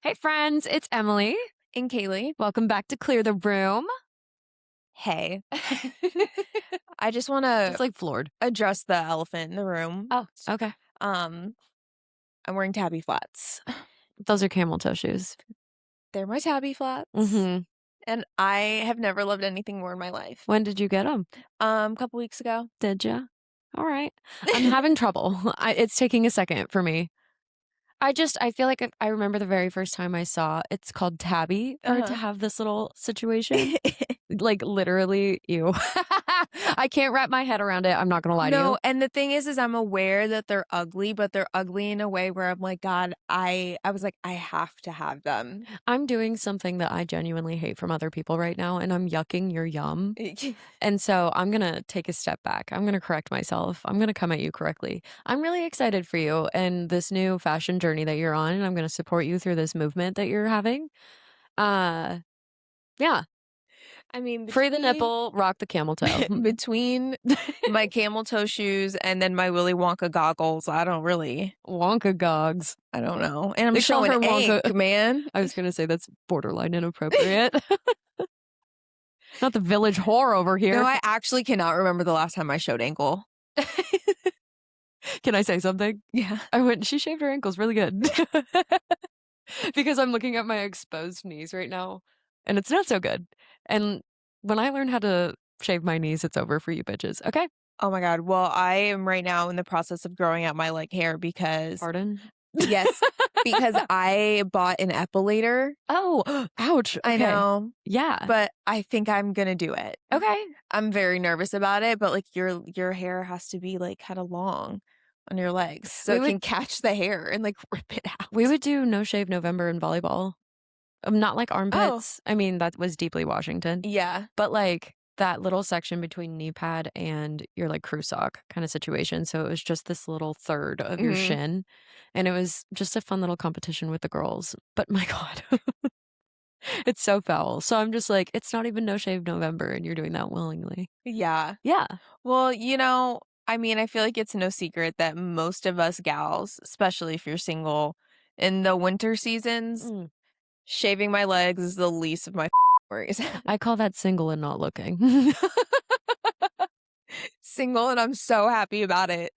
Hey friends, it's Emily. And Kaylee, Welcome back to Clear the Room. hey, I just want to It's like floored. address the elephant in the room. Oh, okay. Um, I'm wearing tabby flats. Those are camel toe shoes. They're my tabby flats, Mm-hmm. and I have never loved anything more in my life. When did you get them? A couple weeks ago. Did you? All right. I'm having trouble. It's taking a second for me. I feel like I remember the very first time I saw it's called tabby for it to have this little situation. Like literally, ew. I can't wrap my head around it. I'm not gonna lie to you. No, and the thing is I'm aware that they're ugly, but they're ugly in a way where I'm like, God, I was like, I have to have them. I'm doing something that I genuinely hate from other people right now, and I'm yucking your yum. And so I'm going to take a step back. I'm going to correct myself. I'm going to come at you correctly. I'm really excited for you and this new fashion journey that you're on, and I'm going to support you through this movement that you're having. Yeah. I mean, Free the nipple, rock the camel toe. between my camel toe shoes and then my Willy Wonka goggles, I don't Wonka gogs. know. And I'm They call showing her Wonka. ink, man. I was going to say that's borderline inappropriate. Not the village whore over here. No, I actually cannot remember the last time I showed ankle. Can I say something? Yeah. She shaved her ankles really good. Because I'm looking at my exposed knees right now, and it's not so good. And when I learn how to shave my knees, it's over for you bitches. Okay? Oh my God. Well, I am right now in the process of growing out my leg hair because Pardon? yes, because I bought an epilator. Oh, ouch. I Okay. know, Yeah. but I think I'm gonna do it. Okay. I'm very nervous about it, but like your hair has to be like kind of long on your legs so it can catch the hair and like rip it out. We would do No Shave November in volleyball. Not like Oh, armpits. I mean, that was deeply Washington. yeah. But like that little section between knee pad and your like crew sock kind of situation. So it was just this little third of your Mhm. shin. And it was just a fun little competition with the girls. But my God, it's so foul. So I'm just like, it's not even No Shave November and you're doing that willingly. Yeah. Yeah. Well, I mean, I feel like it's no secret that most of us gals, especially if you're single, in the winter seasons, Mm. shaving my legs is the least of my worries. I call that single and not looking. Single, and I'm so happy about it.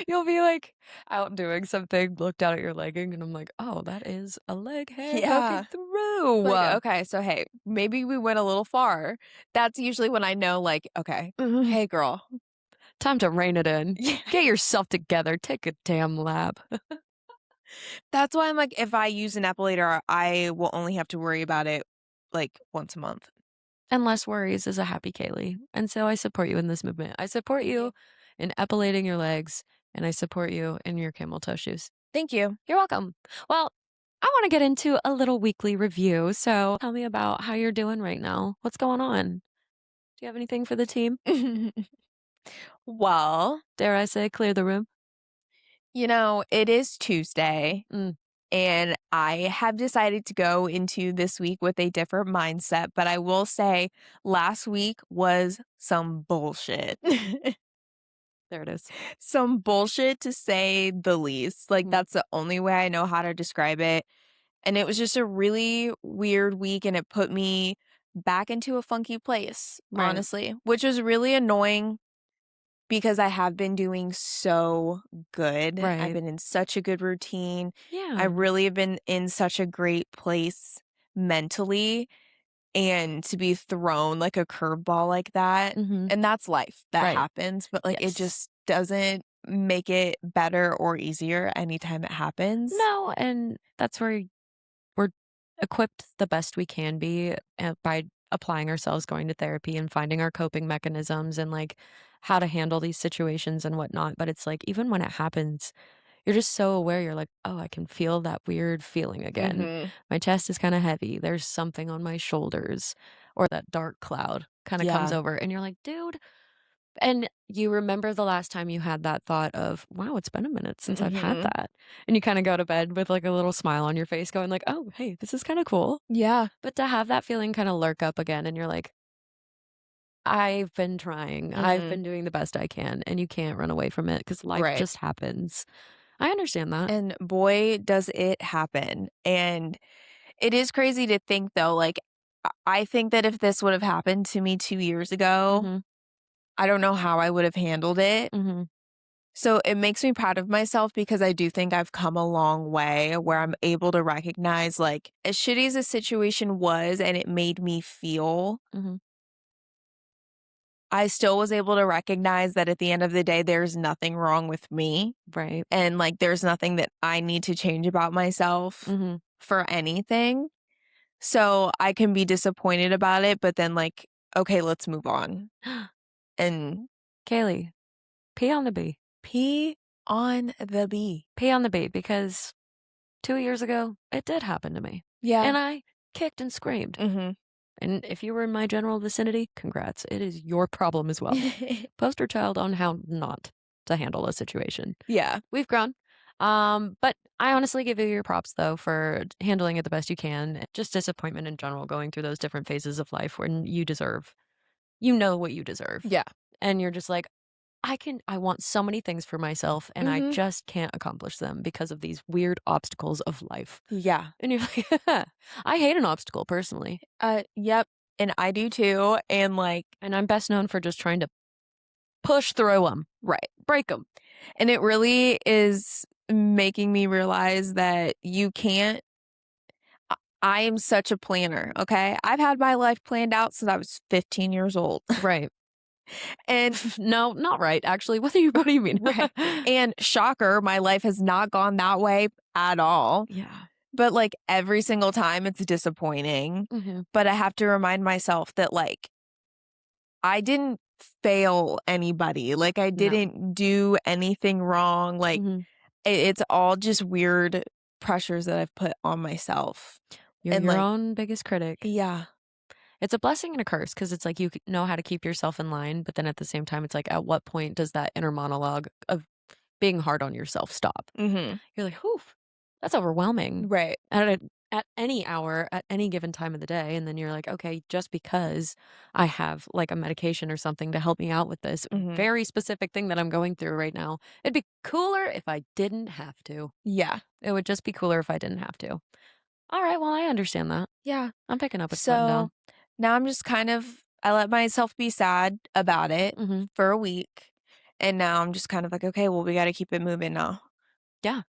You'll be like out doing something, look down at your legging, and I'm like, oh, that is a leg hair Yeah. poking through. Like, okay, so hey, maybe we went a little far. That's usually when I know, like, okay, Mhm. hey, girl. Time to rein it in. Yeah. Get yourself together. Take a damn lap. That's why I'm like, if I use an epilator, I will only have to worry about it like once a month. And less worries is a happy Kaylee. And so I support you in this movement. I support you in epilating your legs, and I support you in your camel toe shoes. Thank you. You're welcome. Well, I want to get into a little weekly review. So tell me about how you're doing right now. What's going on? Do you have anything for the team? Well, Dare I say, clear the room? it is Tuesday. Mm. And I have decided to go into this week with a different mindset. But I will say last week was some bullshit. There it is. Some bullshit to say the least. Like, that's the only way I know how to describe it. And it was just a really weird week, and it put me back into a funky place, Right. honestly, which was really annoying because I have been doing so good. I've Right. been in such a good routine. I Yeah. really have been in such a great place mentally, and to be thrown like a curveball like that, Mhm. and that's life. That Right. happens, but like it Yes. just doesn't make it better or easier anytime it happens. No, and that's where we're equipped the best we can be by applying ourselves, going to therapy and finding our coping mechanisms and like how to handle these situations and whatnot. But it's like, even when it happens, you're just so aware. You're like, oh, I can feel that weird feeling again. Mhm. My chest is kind of heavy. There's something on my shoulders, or that dark cloud kind of comes Yeah. over. And you're like, dude. And you remember the last time you had that thought of, wow, it's been a minute since I've had Mhm. that. And you kind of go to bed with like a little smile on your face going like, oh, hey, this is kind of cool. Yeah. But to have that feeling kind of lurk up again and you're like, I've been trying. I've Mhm. been doing the best I can. And you can't run away from it because life Right. just happens. I understand that. And boy, does it happen. And it is crazy to think though, like, I think that if this would have happened to me 2 years ago, Mhm, I don't know how I would have handled it. mhm, So it makes me proud of myself because I do think I've come a long way where I'm able to recognize, like, as shitty as the situation was and it made me feel, mhm. I still was able to recognize that at the end of the day, there's nothing wrong with me. Right. And like, there's nothing that I need to change about myself Mhm. for anything. So I can be disappointed about it, but then, like, okay, let's move on and Kaylee, pee on the bee. pee on the bee. Pee on the bee because 2 years ago, it did happen to me, Yeah. and I kicked and screamed. Mhm. And if you were in my general vicinity, congrats. It is your problem as well. Poster child on how not to handle a situation. Yeah. We've grown. But I honestly give you your props though for handling it the best you can. Just disappointment in general, going through those different phases of life when you know what you deserve. Yeah. And you're just like, I want so many things for myself and I Mhm. just can't accomplish them because of these weird obstacles of life. Yeah. And you're like, I hate an obstacle personally. Yep. And I do too. And like, And I'm best known for just trying to push through them, right. break them. And it really is making me realize that you can't. I am such a planner. Okay. I've had my life planned out since I was 15 years old. Right. And No, not right. Actually, what do you mean? right. And shocker, my life has not gone that way at all. Yeah. But like every single time it's disappointing. Hmm. But I have to remind myself that like I didn't fail anybody. Like I No. didn't do anything wrong. Like Hmm. it's all just weird pressures that I've put on myself. You're And your like, own biggest critic. yeah. It's a blessing and a curse because it's like you know how to keep yourself in line, but then at the same time, it's like, at what point does that inner monologue of being hard on yourself stop? Mhm. You're like, "Whew, that's overwhelming." Right. At any hour, at any given time of the day, and then you're like, "Okay, just because I have, like, a medication or something to help me out with this Mhm. very specific thing that I'm going through right now, it'd be cooler if I didn't have to. Yeah. It would just be cooler if I didn't have to." Alright, well, I understand that. Yeah. I'm picking up what you're putting So down. now I'm just kind of I let myself be sad about it Mhm. for a week. And now I'm just kind of like, okay, well, we got to keep it moving now. Yeah.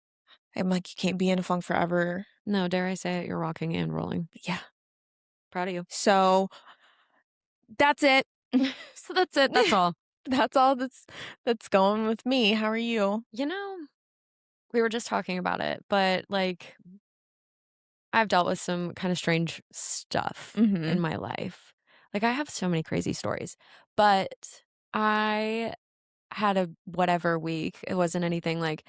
I'm like, you can't be in a funk forever. No, dare I say it, you're rocking and rolling. Yeah. Proud of you. So that's it. So that's it, that's all. That's all that's going with me. How are you? You know, we were just talking about it, but, like, I've dealt with some kinda strange stuff in Mhm. my life. Like, I have so many crazy stories, but I had a whatever week. It wasn't anything, like,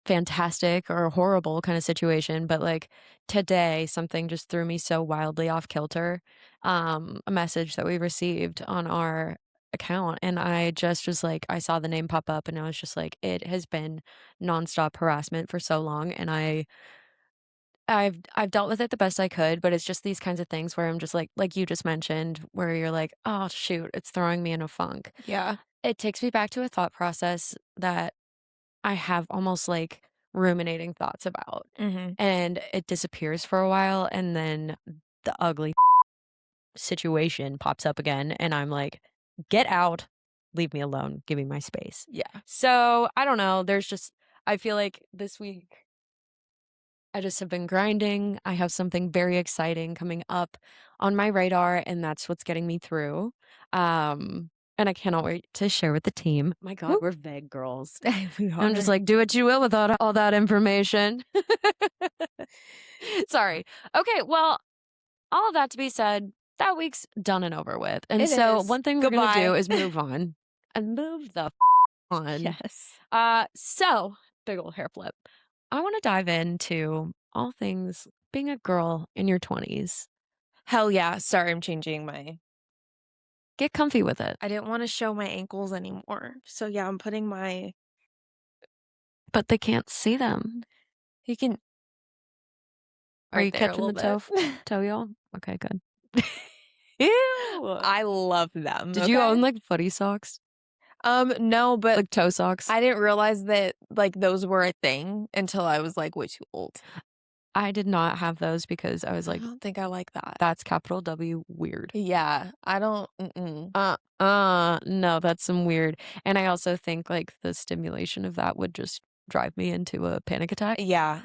fantastic or horrible kinda situation, but, like, today, something just threw me so wildly off kilter. A message that we received on our account, and I just was like I saw the name pop up, and I was just like, "It has been nonstop harassment for so long," and I've dealt with it the best I could, but it's just these kinds of things where I'm just like you just mentioned, where you're like, "Oh, shoot, it's throwing me in a funk." Yeah. It takes me back to a thought process that I have almost, like, ruminating thoughts about, Mhm. and it disappears for a while, and then the ugly situation pops up again, and I'm like, "Get out. Leave me alone. Give me my space." Yeah. So, I don't know, there's just I feel like this week I just have been grinding. I have something very exciting coming up on my radar, and that's what's getting me through. And I cannot wait to share with the team. My God, Woo. we're vague girls. We I'm just are. like, do what you will with all that information. Sorry. Okay, well, all of that to be said, that week's done and over with. And It so is. one thing we're gonna do Goodbye. is move on and move the on. Yes. So big old hair flip. I want to dive into all things being a girl in your 20s. Hell yeah. Sorry, I'm changing my Get comfy with it, I didn't wanna show my ankles anymore. So, yeah, I'm putting my but they can't see them. you can Are right you there a catching little the bit. toe y'all? Okay, good. Ew. I love them, Did you okay? own like footy socks? No, but Like toe socks? I didn't realize that, like, those were a thing until I was, like, way too old. I did not have those because I was I like, don't think I like that. "That's capital W weird." Yeah, I don't mm-mm. No, that's some weird, and I also think, like, the stimulation of that would just drive me into a panic attack. Yeah.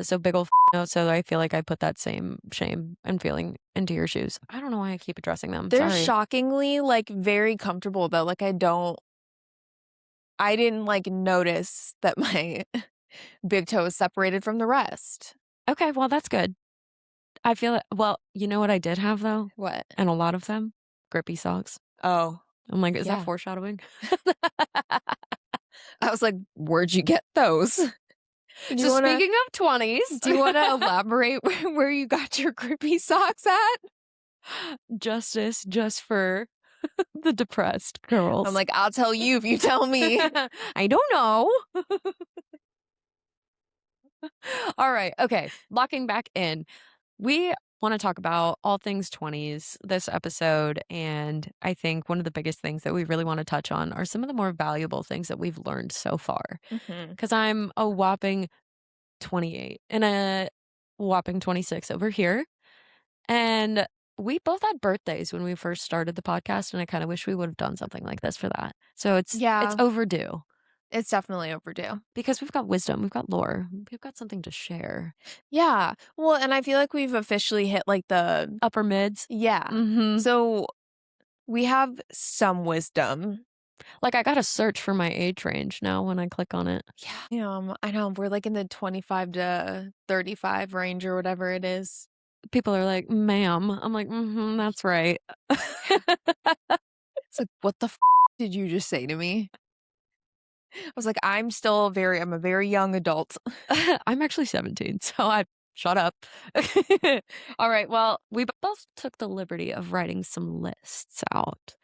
So big ol' no, so I feel like I put that same shame and feeling into your shoes. I don't know why I keep addressing them, They're sorry. shockingly, like, very comfortable, though, like, I didn't, like, notice that my big toe is separated from the rest. Okay, well, that's good. I feel it well, you know what I did have though? What? And a lot of them? Grippy socks. Oh, I'm like, "Is that yeah. foreshadowing?" I was like, "Where'd you get those?" Do So you wanna speaking of 20's, do you wanna elaborate where you got your grippy socks at? justice just for the depressed I'm girls. like, "I'll tell you if you tell me." I don't know. Alright, okay, locking back in. We wanna talk about all things 20's this episode, and I think one of the biggest things that we really wanna touch on are some of the more valuable things that we've learned so far. Mhm. Because 'Cause I'm a whopping 28 and a whopping 26 over here, and we both had birthdays when we first started the podcast, and I kinda wish we would've done something like this for that. So it's Yeah, overdue it's definitely overdue. because we've got wisdom, we've got lore, we've got something to share. Yeah. Well, and I feel like we've officially hit, like, the Upper mids? yeah. Mhm. So, we have some wisdom. Like, I gotta search for my age range now when I click on it. Yeah, I know, we're, like, in the 25 to 35 range or whatever it is. People are like, "Ma'am." I'm like, "Mhm, that's right." It's like, "What the did you just say to me?" I was like, I'm a very young adult." I'm actually 17, so I shut up. Alright, well, we both took the liberty of writing some lists out.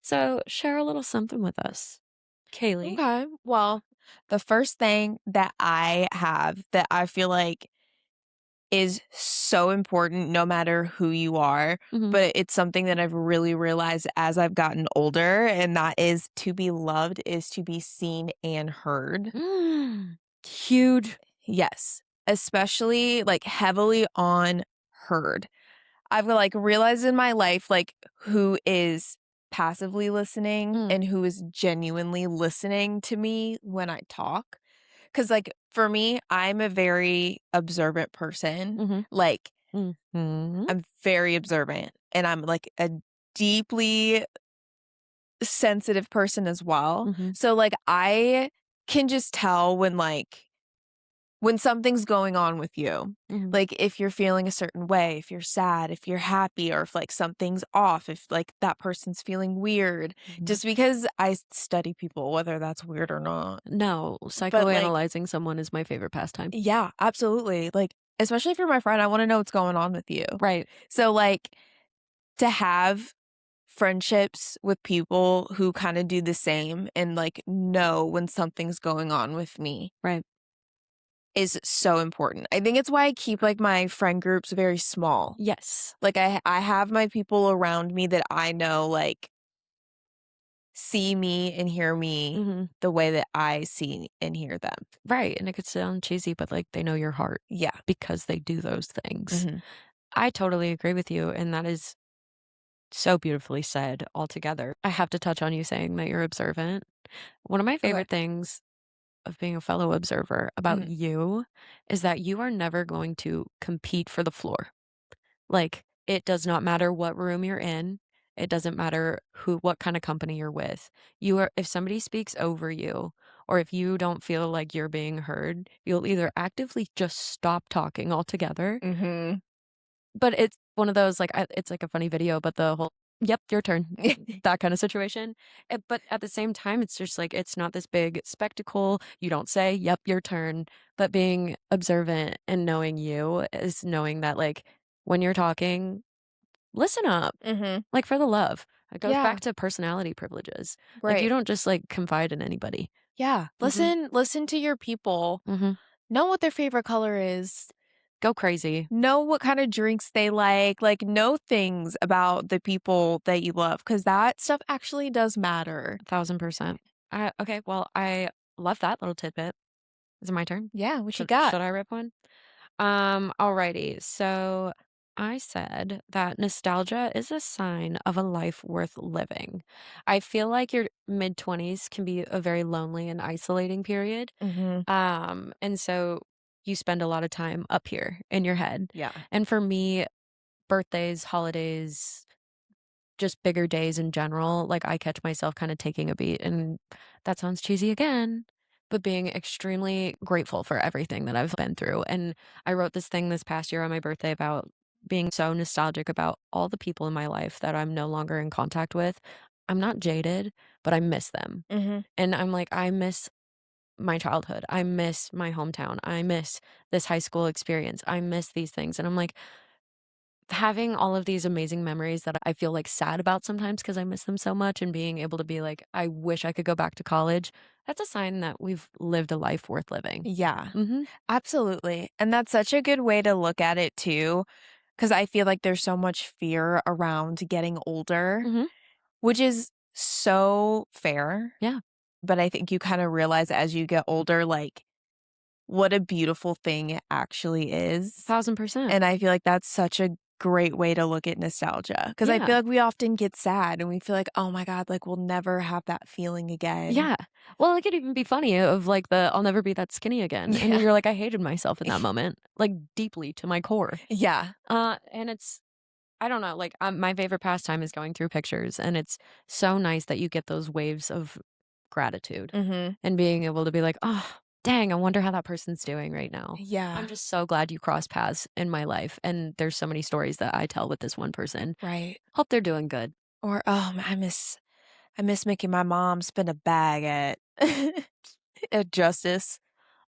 So, share a little something with us. Kaylee. Okay. Well, the first thing that I have that I feel like is so important no matter who you are, Mhm. but it's something that I've really realized as I've gotten older, and that is to be loved is to be seen and heard. Huge. Yes, especially, like, heavily on heard. I've, like, realized in my life, like, who is passively listening Mm. and who is genuinely listening to me when I talk. Because, like, for me, I'm a very observant person. Mhm. Like, Mhm. I'm very observant, and I'm, like, a deeply sensitive person as well. Mhm. So, like, I can just tell when something's going on with you, Mhm. like, if you're feeling a certain way, if you're sad, if you're happy, or if, like, something's off, if, like, that person's feeling weird, Mhm. just because I study people, whether that's weird or not. No, But, like psychoanalyzing someone is my favorite pastime. yeah, absolutely, like, especially if you're my friend, I wanna know what's going on with you. Right, So, like, to have friendships with people who kinda do the same and, like, know when something's going on with me right. is so important. I think it's why I keep, like, my friend groups very small. Yes. Like, I have my people around me that I know, like, see me and hear me Mhm. the way that I see and hear them. Right, and it could sound cheesy, but, like, they know your heart Yeah. because they do those things. Mhm. I totally agree with you, and that is so beautifully said altogether. I have to touch on you saying that you're observant. One of my Okay. favorite things of being a fellow observer about Mhm. you is that you are never going to compete for the floor. Like, it does not matter what room you're in. It doesn't matter what kind of company you're with. You are if somebody speaks over you or if you don't feel like you're being heard, you'll either actively just stop talking altogether, Mhm. but it's one of those, like, it's like a funny video, but the whole, "Yep, your turn," that kinda situation. But at the same time, it's just like, it's not this big spectacle. You don't say, "Yep, your turn," but being observant and knowing you is knowing that, like, when you're talking, listen up, Mhm. like, for the love. It goes Yeah, back to personality privileges. Like, you right. don't just, like, confide in anybody. Yeah. Mhm, Listen to your people. mhm. Know what their favorite color is. Go crazy. Know what kinda drinks they like, know things about the people that you love, because that stuff actually does matter. 1,000%. Okay, well, I love that little tidbit. Is it my turn? Yeah, what you got? Should I rip one? Alrighty. So I said that nostalgia is a sign of a life worth living. I feel like your mid-20s can be a very lonely and isolating period. Mhm. And so you spend a lot of time up here in your head. Yeah. And for me, birthdays, holidays, just bigger days in general, like, I catch myself kinda taking a beat, and that sounds cheesy again, but being extremely grateful for everything that I've been through, and I wrote this thing this past year on my birthday about being so nostalgic about all the people in my life that I'm no longer in contact with. I'm not jaded, but I miss them, Mhm. and I'm like, I miss my childhood, I miss my hometown, I miss this high school experience, I miss these things, and I'm like, having all of these amazing memories that I feel, like, sad about sometimes because I miss them so much and being able to be like, "I wish I could go back to college," that's a sign that we've lived a life worth living. Yeah. Mhm, Absolutely, and that's such a good way to look at it too, because I feel like there's so much fear around getting older, mhm, which is so fair, yeah, but I think you kinda realize as you get older, like, what a beautiful thing it actually is, 1,000%. and I feel like that's such a great way to look at nostalgia, because I Yeah, feel like we often get sad and we feel like, "Oh my god, like, we'll never have that feeling again." yeah. Well, it could even be funny of, like, the, "I'll never be that skinny again," and Yeah. you're like, "I hated myself in that moment," like, deeply to my core. Yeah. And it's I don't know, like, my favorite pastime is going through pictures, and it's so nice that you get those waves of gratitude Mhm. and being able to be like, "Oh, dang, I wonder how that person's doing right now." I'm Yeah. just so glad you crossed paths in my life, and there's so many stories that I tell with this one person. Right. Hope they're doing good. Or, I miss making my mom spin a bag at at Justice.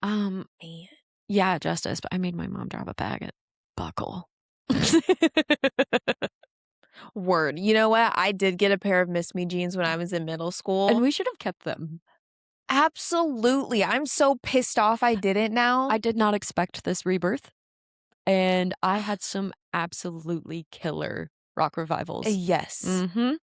Um, Man. yeah, justice, but I made my mom drop a bag at Buckle. Word. You know what? I did get a pair of Miss Me jeans when I was in middle And school. we should have kept them. Absolutely. I'm so pissed off I didn't now. I did not expect this rebirth, and I had some absolutely killer rock revivals. Yes. Mhm,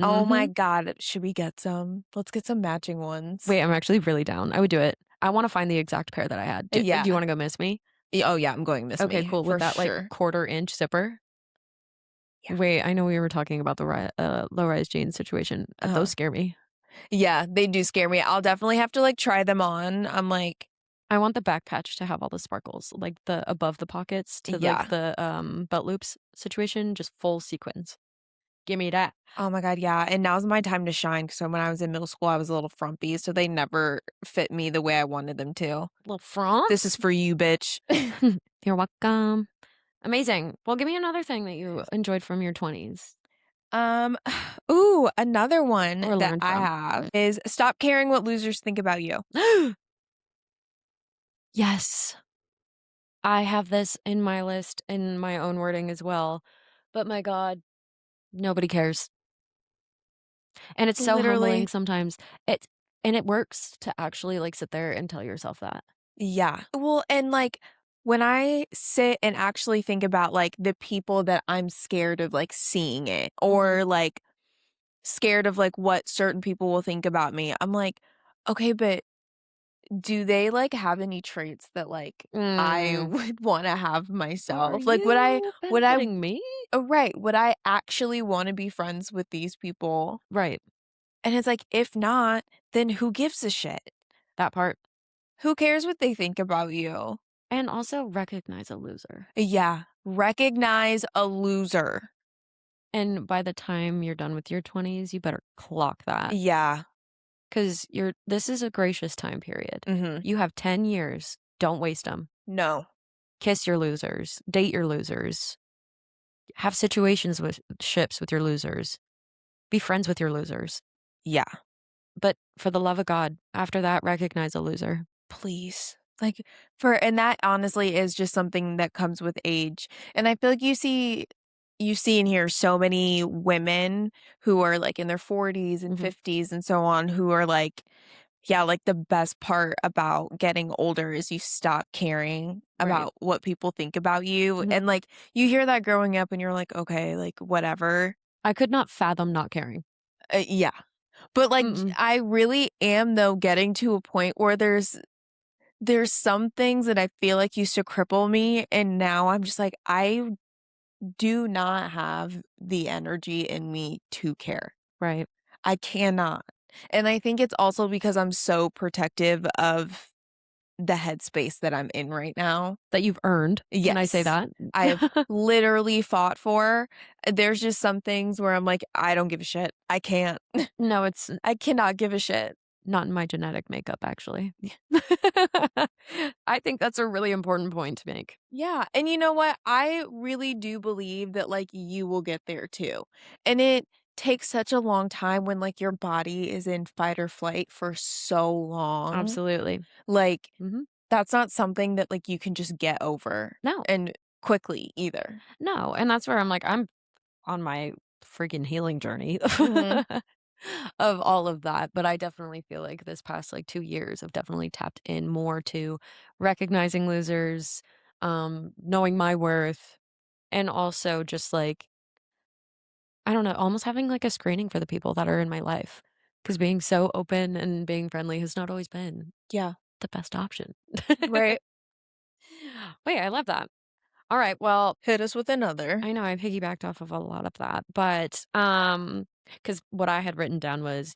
Oh my mhm. god. Should we get some? Let's get some matching ones. Wait, I'm actually really down. I would do it. I wanna find the exact pair that I had. Do you Yeah. wanna go Miss Me? Oh, yeah, I'm going Miss Okay, Me cool, with for that, like, sure. quarter inch zipper? Yeah. Wait, I know we were talking about the low-rise jeans situation. Those Uh-huh. scare me. Yeah, they do scare me. I'll definitely have to, like, try them on. I'm like, I want the back patch to have all the sparkles, like, the above the pockets to, like, yeah. the, belt loops situation, just full sequins. Gimme that. Oh my god, yeah, and now's my time to shine. So when I was in middle school, I was a little frumpy, so they never fit me the way I wanted them to. Little "This is France? for you, bitch." You're welcome. Amazing. Well, give me another thing that you enjoyed from your 20s Um, ooh, another one or that learned I from. have is stop caring what losers think about you. Yes. I have this in my list in my own wording as well, but my god, nobody cares, and it's so Literally, humbling sometimes. It works to actually, like, sit there and tell yourself that. yeah. Well, and, like, when I sit and actually think about, like, the people that I'm scared of, like, seeing it Mhm. or, like, scared of, like, what certain people will think about me, I'm like, "Okay, but do they, like, have any traits that, like, I Mm. would wanna have Are myself? Like, you would I benefiting me? right, would I actually wanna be friends with these people?" Right, And it's like, if not, then who gives a shit? that part. Who cares what they think about you? And also recognize a loser. Yeah, recognize a loser. And by the time you're done with your 20s, you better clock that. Yeah, 'Cause this is a gracious time period. mhm. You have 10 years, don't waste them. No. Kiss your losers, date your losers, have situations with ships with your losers, be friends with your losers. Yeah. But for the love of God, after that, recognize a loser. Please. Like, and that honestly is just something that comes with age, and I feel like you see and hear so many women who are, like, in their 40s and Mhm. 50s and so on who are like, Yeah, like, the best part about getting older is you stop caring Right. about what people think about you, Mhm. and, like, you hear that growing up and you're like, "Okay, like, whatever." I could not fathom not caring. Yeah. But, like, Mm-mm. I really am, though, getting to a point where there's some things that I feel like used to cripple me, and now I'm just like, I do not have the energy in me to care. Right. I cannot. And I think it's also because I'm so protective of the headspace that I'm in right now. That you've earned. Can I say Yes. that? I have literally fought for. There's just some things where I'm like, I don't give a shit. I can't. No, it's I cannot give a shit. not in my genetic makeup, actually. I think that's a really important point to make. Yeah, and you know what? I really do believe that, like, you will get there too. And it takes such a long time when, like, your body is in fight or flight for so long. Absolutely. Like, Mhm. that's not something that, like, you can just get over No. and quickly either. No, and that's where I'm like, I'm on my freaking healing journey Mhm. of all of that, but I definitely feel like this past, like, 2 years have definitely tapped in more to recognizing losers, knowing my worth, and also just, like, I don't know, almost having, like, a screening for the people that are in my life, because being so open and being friendly has not always been Yeah. the best option. Right. Wait, I love that. Alright, well, Hit us with another. I know I piggybacked off of a lot of that, but, because what I had written down was,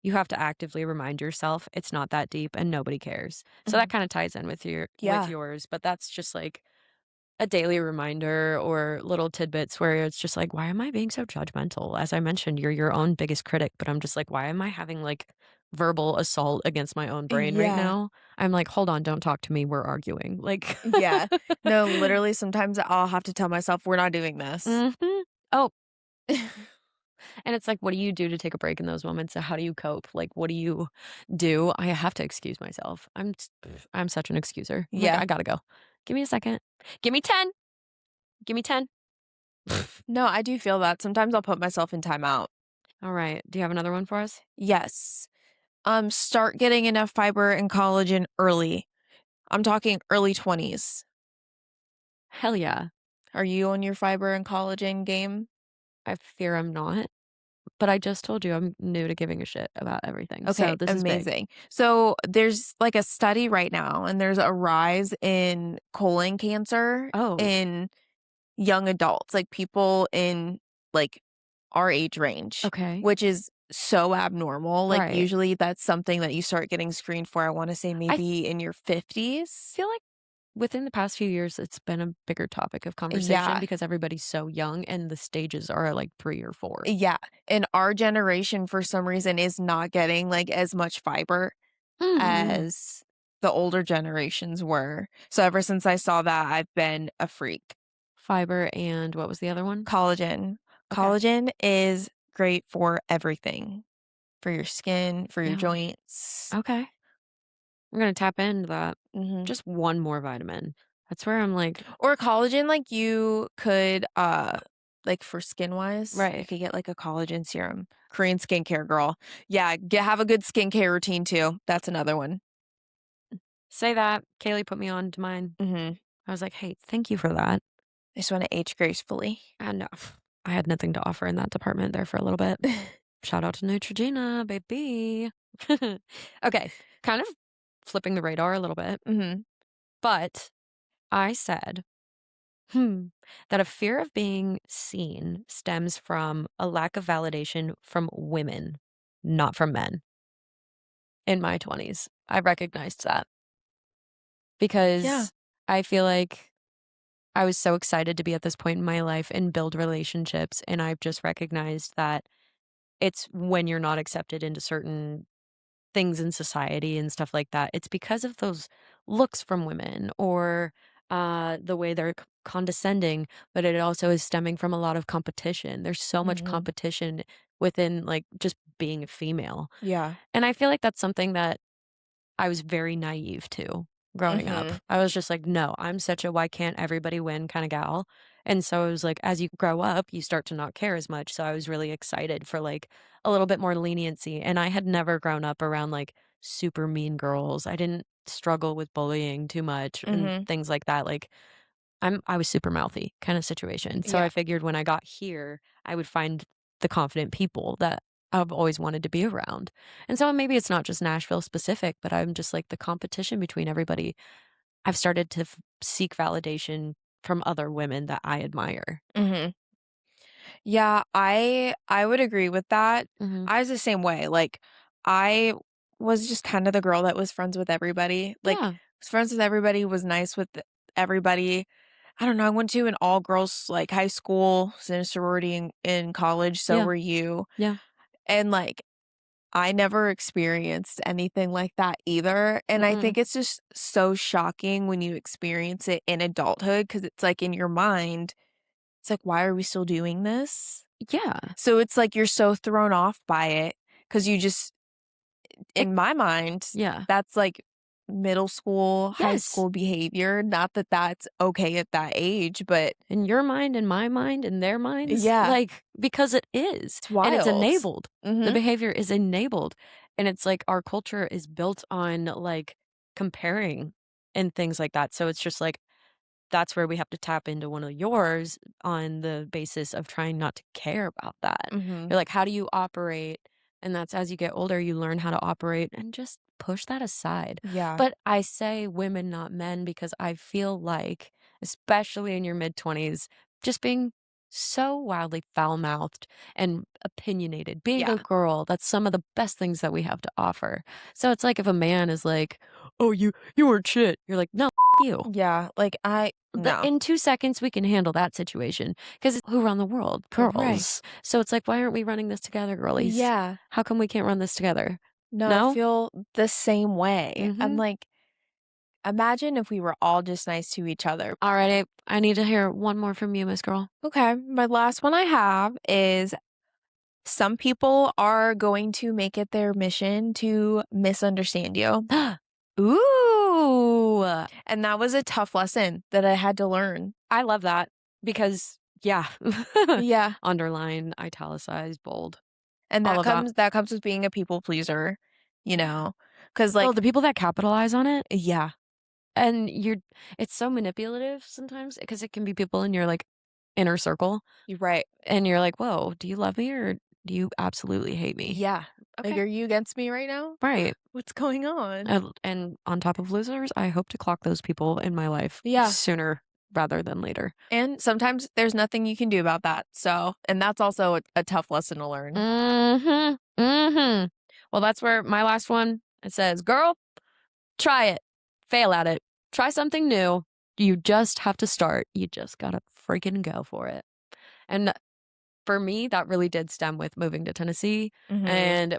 you have to actively remind yourself it's not that deep and nobody cares. So that Mhm. kinda ties in with Yeah. yours, but that's just, like, a daily reminder or little tidbits where it's just like, "Why am I being so judgmental?" As I mentioned, you're your own biggest critic, but I'm just like, "Why am I having, like, verbal assault against my own brain right Yeah. now?" I'm like, "Hold on, don't talk to me, we're arguing." Like Yeah. No, literally, sometimes I'll have to tell myself, "We're not doing this." Mhm. Oh, and it's like, what do you do to take a break in those moments? So how do you cope? Like, what do you do? I have to excuse myself. I'm such an excuser. I'm like, Yeah. "I gotta go. Give me a second. Give me 10. Give me 10." No, I do feel that. Sometimes I'll put myself in timeout. Alright. Do you have another one for us? Yes. Start getting enough fiber and collagen early. I'm talking early 20's. Hell yeah. Are you on your fiber and collagen game? I fear I'm not, but I just told you I'm new to giving a shit about everything, Okay, so this is big. amazing. So there's like a study right now, and there's a rise in colon cancer Oh, in young adults, like people in like our age range, okay. which is so abnormal. Like Right. usually that's something that you start getting screened for, I want to say I maybe in your 50's. feel like within the past few years, it's been a bigger topic of conversation Yeah. because everybody's so young and the stages are like 3 or 4. Yeah, and our generation for some reason is not getting, like, as much fiber Mm. as the older generations were. So ever since I saw that, I've been a freak. Fiber and what was the other one? Collagen. Okay. Collagen is great for everything, for your skin, for your Yeah. joints. Okay. I'm gonna tap into that. Mhm. Just one more vitamin. That's where I'm like Or collagen, like, you could, like, for skin-wise, you right. could get, like, a collagen serum. Korean skincare girl. Yeah, have a good skincare routine too. That's another one. Say that. Kaylee put me on to mine. Mhm. I was like, "Hey, thank you for that." I just wanna age gracefully. And, I had nothing to offer in that department there for a little bit. Shout out to Neutrogena, baby. Okay, kind of flipping the radar a little bit, Mhm. but I said, "Hmm, that a fear of being seen stems from a lack of validation from women, not from men." In my 20s, I recognized that Yeah. because I feel like I was so excited to be at this point in my life and build relationships, and I've just recognized that it's when you're not accepted into certain things in society and stuff like that, it's because of those looks from women or, the way they're condescending, but it also is stemming from a lot of competition. There's so much Mhm. competition within, like, just being a female, Yeah. and I feel like that's something that I was very naive to growing up. Mhm. I was just like, "No, I'm such a 'why can't everybody win' kinda gal." And so it was like, as you grow up, you start to not care as much, so I was really excited for, like, a little bit more leniency, and I had never grown up around, like, super mean girls. I didn't struggle with bullying too much and Mhm. things like that. Like I was super mouthy kind of situation. So I Yeah. figured when I got here, I would find the confident people that I've always wanted to be around. And so maybe it's not just Nashville specific, but I'm just like the competition between everybody. I've started to seek validation from other women that I admire. Mhm. Yeah, I would agree with that. Mhm. I was the same way. Like I was just kind of the girl that was friends with everybody. Like Yeah. was friends with everybody, was nice with everybody. I don't know. I went to an all girls like high school, was in a sorority in college, so Yeah. were you. Yeah. And like I never experienced anything like that either. And I Mm-mm. think it's just so shocking when you experience it in adulthood because it's like in your mind, it's like, why are we still doing this? Yeah. So it's like you're so thrown off by it because you just, It, in my mind, yeah. that's like middle school, high Yes. school behavior. Not that that's okay at that age, but In your mind, in my mind, in their minds, yeah, like, because it is, it's and it's wild. enabled. The Mhm. behavior is enabled, and it's like our culture is built on, like, comparing and things like that, so it's just like, that's where we have to tap into one of yours on the basis of trying not to care about that. Mhm. You're like, how do you operate? And that's as you get older, you learn how to operate and just push that aside. Yeah. But I say women, not men, because I feel like, especially in your mid 20s, just being so wildly foul mouthed and opinionated, being a Yeah. girl, that's some of the best things that we have to offer. So it's like if a man is like, oh, you weren't shit. You're like, no, you. Yeah. Like I no. In 2 seconds, we can handle that situation because who run the world? Right. Girls. So it's like, why aren't we running this together, girlies? Yeah. How come we can't run this together? No, I No? feel the same way. I'm Mhm. like, imagine if we were all just nice to each other. Alright, I need to hear one more from you, Miss Girl. Okay, my last one I have is some people are going to make it their mission to misunderstand you. Ooh, And that was a tough lesson that I had to learn. I love that because yeah. Yeah. Underline, italicized, bold. And All of that. that comes with being a people pleaser, you Yeah. know, because Oh, like, the people that capitalize on it, yeah, and it's so manipulative sometimes because it can be people in your, like, inner circle. you're right. And you're like, "Whoa, do you love me or do you absolutely hate me?" Yeah. Like, Okay. are you against me right now? Right. What's going on? And on top of losers, I hope to clock those people in my life Yeah. sooner rather than later. And sometimes there's nothing you can do about that. So, and that's also a tough lesson to learn. Mhm. Mhm. Well, that's where my last one, it says, "Girl, try it. Fail at it. Try something new. You just have to start. You just gotta freaking go for it." And for me, that really did stem with moving to Tennessee, Mhm. and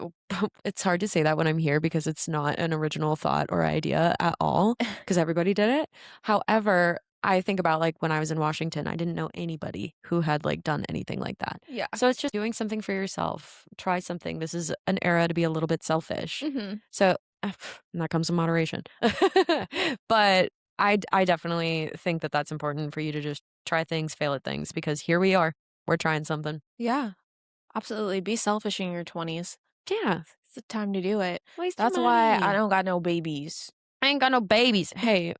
it's hard to say that when I'm here because it's not an original thought or idea at all, because everybody did it. However, I think about, like, when I was in Washington, I didn't know anybody who had, like, done anything like that. Yeah. So it's just doing something for yourself. Try something. This is an era to be a little bit selfish. Mhm. So and that comes in moderation. But I definitely think that that's important for you to just try things, fail at things, because here we are. We're trying something. Yeah. Absolutely. Be selfish in your 20s. Yeah, It's the time to do it. waste your That's why I money. don't got no babies. I ain't got no babies. Hey,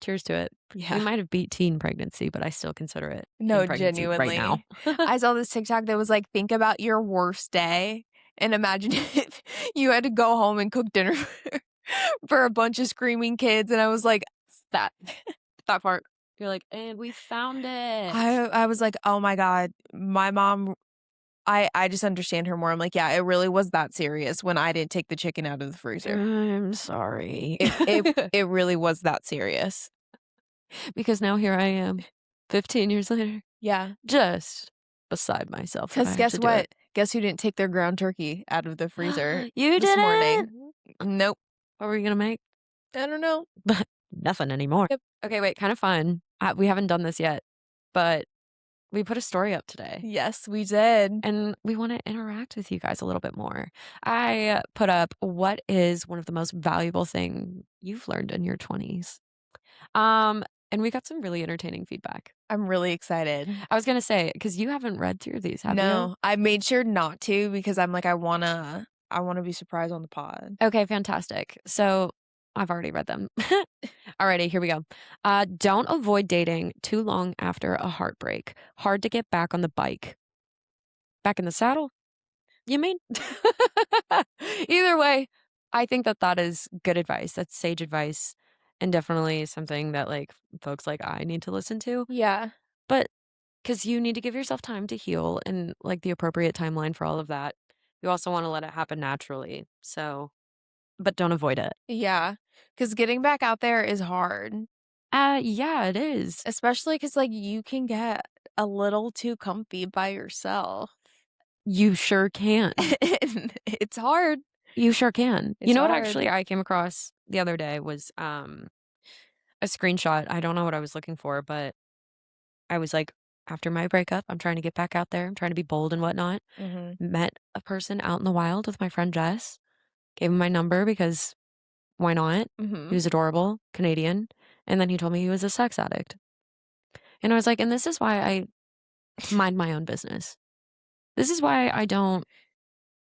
cheers to it. We Yeah. might have beat teen pregnancy, but I still consider it teen No, pregnancy right now. genuinely. I saw this TikTok that was like, think about your worst day and imagine if you had to go home and cook dinner for a bunch of screaming kids. And I was like, That that part. You're like, and we found it. I was like, oh my God, my mom, I just understand her more. I'm like, yeah, it really was that serious when I didn't take the chicken out of the freezer. I'm sorry. It really was that serious. Because now here I am, 15 years later, Yeah. just beside myself that I Because have guess to do it. what? Guess who didn't take their ground turkey out of the freezer You this did it. morning? Nope. What were you gonna make? I don't know. But nothing anymore. Yep. Okay, wait, kind of fun. We haven't done this yet, but we put a story up today Yes, we did. and we want to interact with you guys a little bit more. I put up what is one of the most valuable thing you've learned in your 20s. Um, and we got some really entertaining feedback. I'm really excited. I was gonna say, because you haven't read through these, have you? No, I made sure not to because I'm like, I wanna. I wanna be surprised on the pod. Okay, fantastic. So, I've already read them. Alrighty, here we go. Don't avoid dating too long after a heartbreak. Hard to get back on the bike. Back in the saddle? You mean? Either way, I think that that is good advice. That's sage advice and definitely something that, like, folks like I need to listen to. Yeah. But because you need to give yourself time to heal and, like, the appropriate timeline for all of that. You also wanna let it happen naturally. So but don't avoid it. Yeah, because getting back out there is hard, Yeah, it is. especially because like, you can get a little too comfy by yourself. You sure can. And it's hard. You sure can. You It's know what hard. actually I came across the other day was, a screenshot. I don't know what I was looking for, but I was like, after my breakup, I'm trying to get back out there. I'm trying to be bold and whatnot. Mhm, Met a person out in the wild with my friend Jess. Gave him my number because why not? He mhm. was adorable, Canadian. And then he told me he was a sex addict. And I was like, and this is why I mind my own business. This is why I don't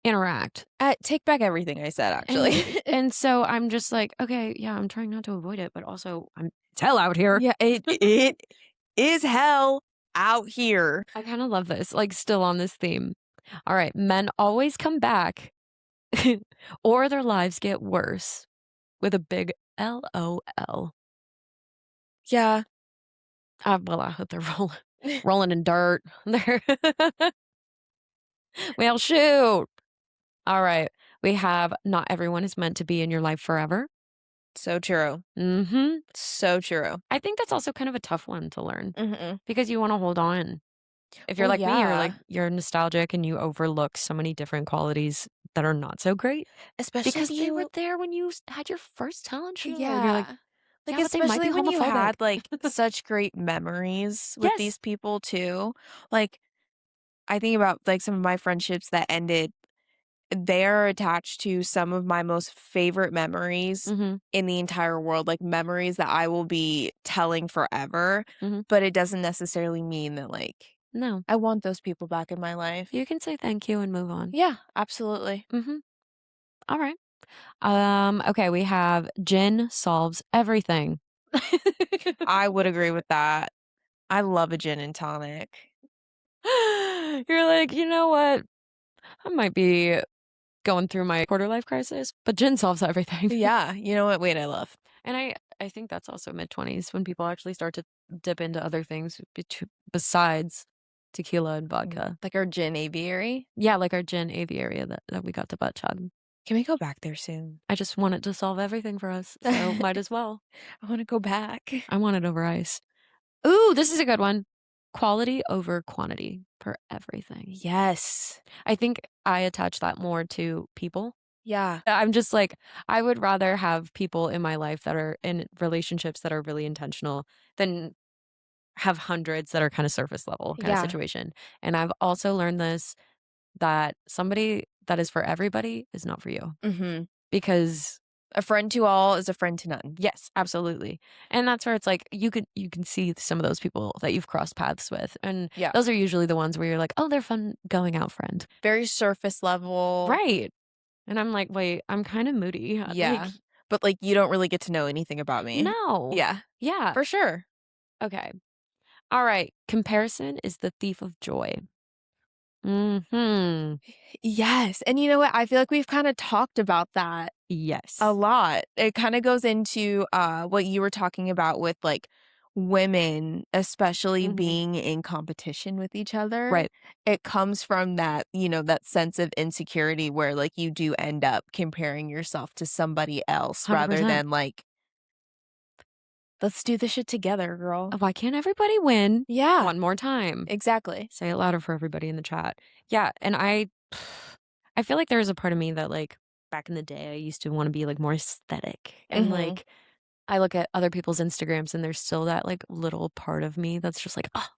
interact. Take back everything I said, And actually. and so I'm just like, okay, yeah, I'm trying not to avoid it, but also it's hell out here. Yeah, it is hell out here. I kind of love this, like still on this theme. All right, men always come back or their lives get worse with a big LOL. Yeah. Well, I hope they're rolling in dirt. They're well, shoot. All right. We have not everyone is meant to be in your life forever. So true. Mhm. So true. I think that's also kind of a tough one to learn Mhm. because you want to hold on. If you're Well, like me, you're like yeah. you're nostalgic and you overlook so many different qualities that are not so great Especially if because they were you there when you had your first talent show. And you're like, Yeah. Like, yeah, but they might be especially when you homophobic. had, like, such great memories with Yes. these people too. Like, I think about, like, some of my friendships that ended, they're attached to some of my most favorite memories Mhm. in the entire world, like, memories that I will be telling forever, Mhm. but it doesn't necessarily mean that, like, No. I want those people back in my life. You can say thank you and move on. Yeah, absolutely. Mhm. All right. Okay, we have Gin solves everything. I would agree with that. I love a gin and tonic. You're like, you know what? I might be going through my quarter life crisis, but gin solves everything. Yeah, you know what? Wait, I love. And I think that's also mid-20s when people actually start to dip into other things besides tequila and vodka. Like our gin aviary. Yeah, like our gin aviary that we got to butt chug. Can we go back there soon? I just want it to solve everything for us, so I might as well. wanna go back. I want it over ice. Ooh, this is a good one. Quality over quantity for everything. Yes. I think I attach that more to people. Yeah. I'm just like, I would rather have people in my life that are in relationships that are really intentional than have hundreds that are kind of surface level kind of Yeah. situation. And I've also learned this that somebody that is for everybody is not for you Mhm. because A friend to all is a friend to none. yes, absolutely. And that's where it's like you can see some of those people that you've crossed paths with. And Yeah. those are usually the ones where you're like, "Oh, they're fun going out friend." Very surface level. Right. And I'm like, "Wait, I'm kind of moody." Like, Yeah. But, like, you don't really get to know anything about me. no. Yeah. Yeah. For sure. Okay. All right. Comparison is the thief of joy. Mhm. Yes, and you know what? I feel like we've kinda talked about that a Yes. lot. It kinda goes into, what you were talking about with, like, women, especially Mhm. being in competition with each other. Right. It comes from that, that sense of insecurity where, like, you do end up comparing yourself to somebody else rather 100%. than, like, "Let's do this shit together, girl." Why can't everybody win? Yeah, One more time. exactly. Say it louder for everybody in the chat. Yeah, and I feel like there's a part of me that like back in the day I used to want to be like more aesthetic and Mhm. like I look at other people's Instagrams and there's still that like little part of me that's just like, "Oh,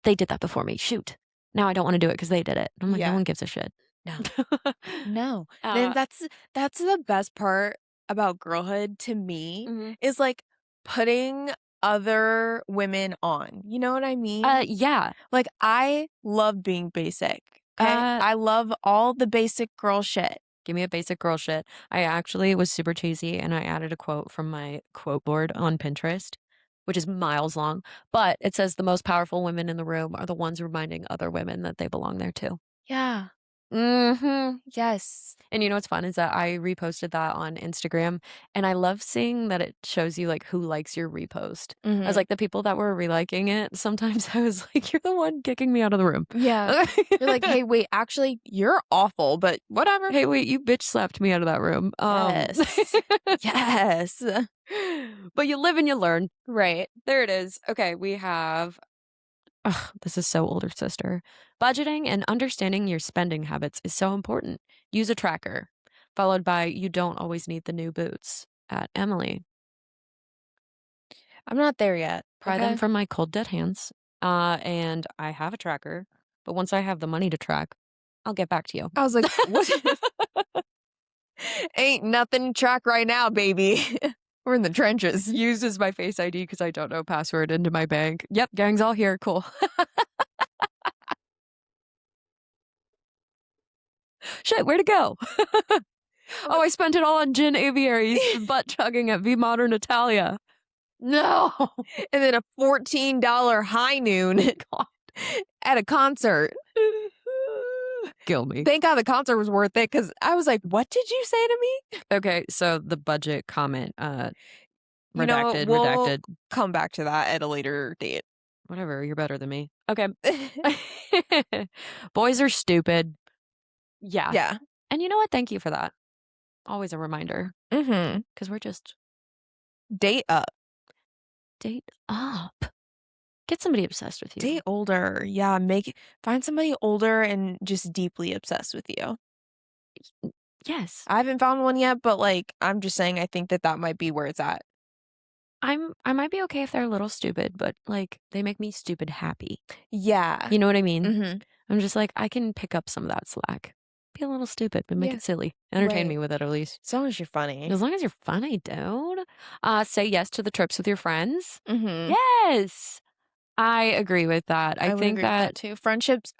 they did that before me. Shoot. Now I don't want to do it because they did it." I'm like, "No Yeah. one gives a shit." No. No. Then uh, that's the best part about girlhood to me mhm. is, like, putting other women on, you know what I mean? Yeah. Like, I love being basic. Okay. I love all the basic girl shit. Give me a basic girl shit. I actually was super cheesy and I added a quote from my quote board on Pinterest, which is miles long, but it says the most powerful women in the room are the ones reminding other women that they belong there too. Yeah. Mhm. Yes. And you know what's fun is that I reposted that on Instagram and I love seeing that it shows you like who likes your repost. I was Mhm. like the people that were reliking it, sometimes I was like, you're the one kicking me out of the room. Yeah. You're like, "Hey, wait, actually, you're awful, but whatever." Hey, wait, you bitch slapped me out of that room. Yes. Yes. But you live and you learn. Right. There it is. Okay, we have ugh, this is so older sister. Budgeting and understanding your spending habits is so important. Use a tracker. Followed by you don't always need the new boots at Emily. I'm not there yet, Pry them okay? from my cold dead hands. And I have a tracker, but once I have the money to track, I'll get back to you. I was like, "What? Ain't nothing to track right now, baby. We're in the trenches." Used as my Face ID because I don't know password into my bank. Yep, gang's all here. Cool. Shit, where'd it go? Oh, I spent it all on gin aviaries, butt chugging at V Modern Italia. No. And then a $14 high noon God. at a concert. Kill me. Thank God the concert was worth it because I was like, "What did you say to me?" Okay, so the budget comment, You know what? redacted, We'll redacted. come back to that at a later date. Whatever, you're better than me. Okay. Boys are stupid. Yeah. Yeah. And you know what? Thank you for that. Always a reminder. Mhm. Because we're just Date up. date up. Get somebody obsessed with you. Date older. Yeah, find somebody older and just deeply obsessed with you. Yes. I haven't found one yet, but, like, I'm just saying I think that that might be where it's at. I might be okay if they're a little stupid, but like they make me stupid happy. Yeah. You know what I mean? Mhm. I'm just like I can pick up some of that slack. Be a little stupid, but make Yeah. it silly. Entertain Right. me with it at least. As long as you're funny. As long as you're funny, dude. Say yes to the trips with your friends. Mhm. Yes. I agree with that. I I would think agree with that that too. Friendships.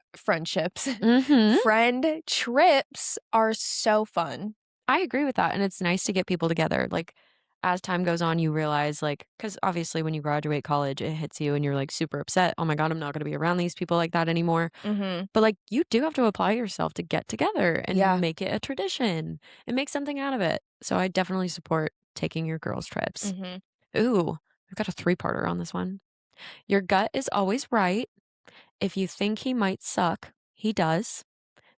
mhm. Friend trips are so fun. I agree with that, and it's nice to get people together. Like, as time goes on, you realize, like, because obviously when you graduate college, it hits you and you're like super upset. Oh my God, I'm not going to be around these people like that anymore. Mhm. But like, you do have to apply yourself to get together and Yeah. make it a tradition and make something out of it. So I definitely support taking your girls' trips. Mhm. Ooh, we've got a three-parter on this one. Your gut is always right. If you think he might suck, he does.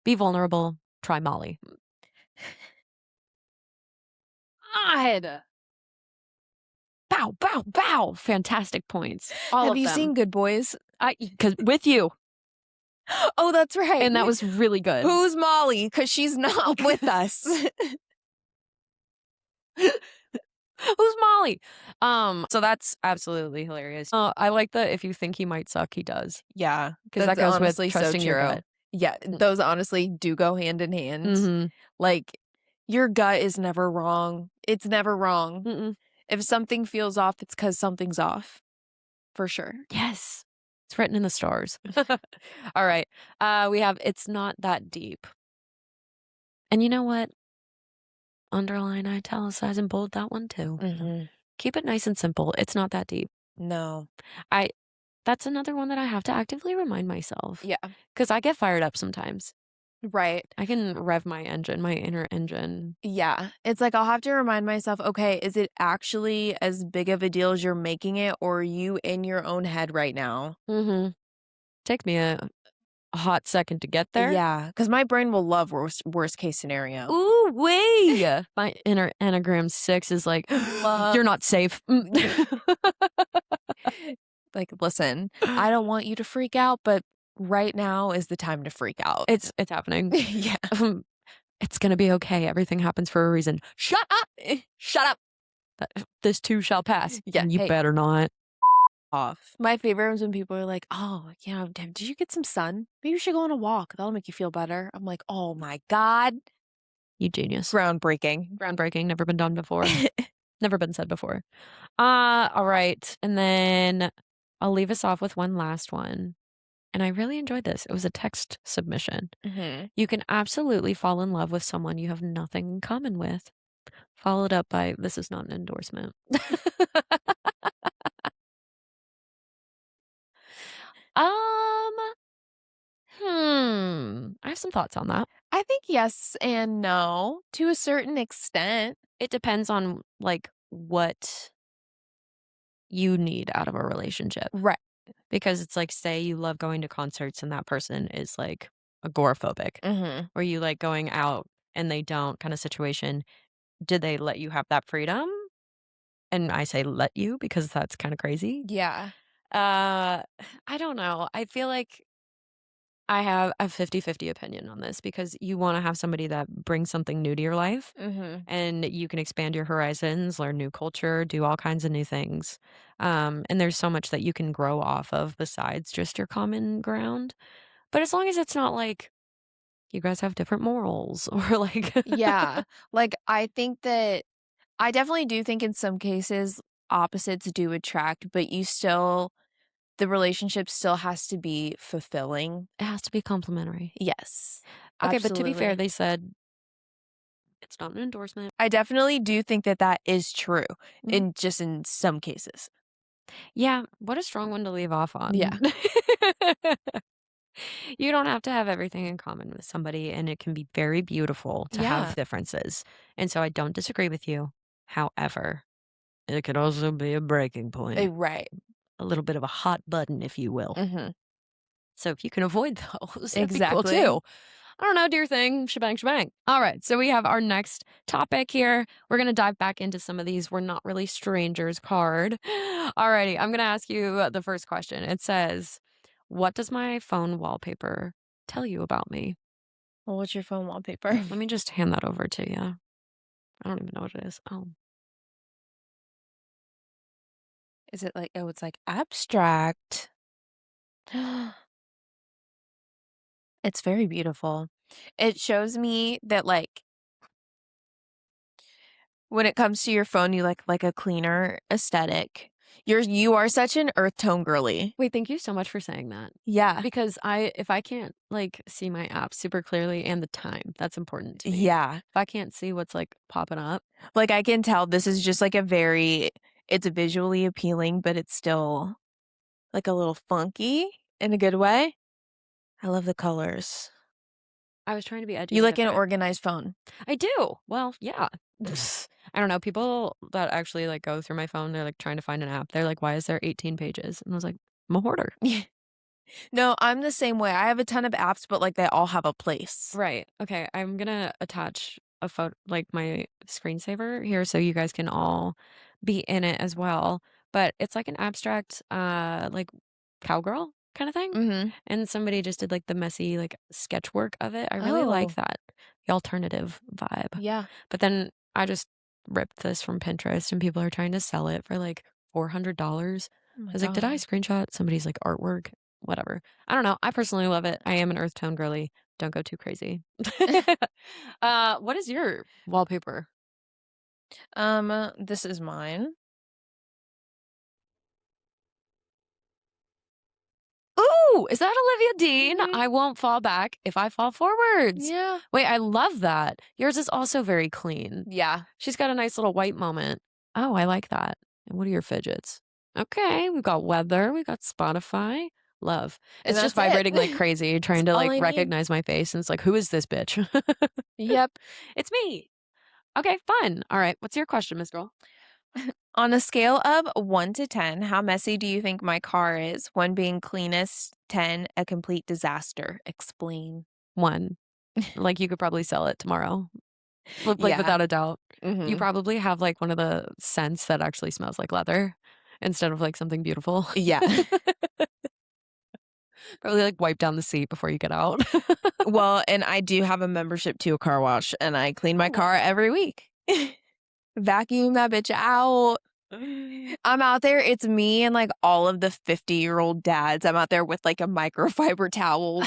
Be vulnerable. Try Molly. God. Bow, bow, bow. Fantastic points. All Have of you them. seen Good Boys? Because with you, Oh, that's right. and that was really good. Who's Molly? Because she's not with us. Who's Molly? So that's absolutely hilarious. I like the if you think he might suck, he does. Yeah, Because that that's goes with honestly so trusting your true. gut. Yeah, those honestly do go hand in hand. Mm-hmm. Like, your gut is never wrong. It's never wrong. Mm-mm. If something feels off, it's because something's off. For sure. Yes. It's written in the stars. All right. We have it's not that deep. And you know what? Underline, italicize, and bold that one too. Mhm. Keep it nice and simple. It's not that deep. No. I That's another one that I have to actively remind myself Yeah. because I get fired up sometimes. Right. I can rev my engine, my inner engine. Yeah. It's like I'll have to remind myself, okay, is it actually as big of a deal as you're making it, or are you in your own head right now? Mhm. Take me a hot second to get there. Yeah, because my brain will love worst case scenario. Ooh, wee! My inner Enneagram 6 is like, Love. "You're not safe." Like, listen, I don't want you to freak out, but right now is the time to freak out. It's happening. Yeah. It's gonna be okay. Everything happens for a reason. Shut up! Shut up! This too shall pass. Yeah, You hey. better not. Off. My favorite is when people are like, "Oh, yeah, damn, did you get some sun? Maybe you should go on a walk. That'll make you feel better." I'm like, "Oh my God." You genius. Groundbreaking. Groundbreaking, never been done before. Never been said before. All right. And then I'll leave us off with one last one. and I really enjoyed this. It was a text submission. Mhm. You can absolutely fall in love with someone you have nothing in common with. Followed up by, "This is not an endorsement." Um, I have some thoughts on that. I think yes and no to a certain extent. It depends on, like, what you need out of a relationship. Right. Because it's like, say you love going to concerts and that person is, like, agoraphobic, Mhm. or you like going out and they don't kinda situation. Did they let you have that freedom? And I say let you because that's kinda crazy. Yeah. Uh, I don't know. I feel like I have a 50-50 opinion on this because you wanna have somebody that brings something new to your life, Mhm. and you can expand your horizons, learn new culture, do all kinds of new things. And there's so much that you can grow off of besides just your common ground. But as long as it's not like you guys have different morals or like Yeah. Like, I think that I definitely do think in some cases opposites do attract, but you still the relationship still has to be fulfilling. it has to be complimentary. Yes. Okay, but to be fair, Absolutely. they said it's not an endorsement. I definitely do think that that is true Mhm. in just in some cases. Yeah, what a strong one to leave off Yeah. on. You don't have to have everything in common with somebody, and it can be very beautiful to have Yeah. differences. And so I don't disagree with you. However, it could also be a breaking point, Right. a little bit of a hot button, if you will. Mhm. So if you can avoid those, that'd be cool Exactly. too. I don't know, do your thing, shebang, shebang. All right, so we have our next topic here. We're gonna dive back into some of these. We're not really strangers card. All righty, I'm gonna ask you the first question. It says, "What does my phone wallpaper tell you about me?" Well, what's your phone wallpaper? Let me just hand that over to you. I don't even know what it is. Oh, Is it like oh, it's like abstract. It's very beautiful. It shows me that, like, when it comes to your phone, you like a cleaner aesthetic. You are such an earth tone girly. wait, thank you so much for saying that. Yeah. Because if I can't like see my app super clearly and the time, that's important to me. Yeah. If I can't see what's like popping up, Like, I can tell this is just, like, a very it's visually appealing, but it's still, like, a little funky in a good way. I love the colors. I was trying to be edgy, You but like if an I organized phone. I do. Well, yeah. I don't know, people that actually, like, go through my phone, they're, like, trying to find an app. They're like, "Why is there 18 pages?" And I was like, "I'm a hoarder." No, I'm the same way. I have a ton of apps, but, like, they all have a place. Right. Okay, I'm gonna attach a photo like, my screensaver here so you guys can all be in it as well, but it's like an abstract, like, cowgirl kinda thing, Mhm. and somebody just did, like, the messy, like, sketch work of it. I really like Oh, that, the alternative vibe, yeah. but then I just ripped this from Pinterest, and people are trying to sell it for, like, $400. Oh my I was like, "Did I god. screenshot somebody's, like, artwork?" Whatever. I don't know. I personally love it. I am an earth tone girly. Don't go too crazy. What is your wallpaper? This is mine. Ooh, is that Olivia Dean? Mhm. I won't fall back if I fall forwards. Yeah. Wait, I love that. Yours is also very clean. Yeah. She's got a nice little white moment. Oh, I like that. And what are your fidgets? Okay, we've got weather, we got Spotify. Love. And It's just that's it. vibrating like crazy, That's trying to all like I need. recognize my face. And it's like, who is this bitch? Yep. It's me. Okay, fun. All right. What's your question, Miss Girl? On a scale of 1 to 10, how messy do you think my car is? 1 being cleanest, 10 a complete disaster. Explain. One. Like you could probably sell it tomorrow. Like Yeah. without a doubt. You Mhm. probably have like one of the scents that actually smells like leather instead of like something beautiful. Yeah. Probably like wipe down the seat before you get out. Well, and I do have a membership to a car wash, and I clean my car Oh. every week. Vacuum that bitch out. I'm out there, it's me and, like, all of the 50-year-old dads. I'm out there with, like, a microfiber towel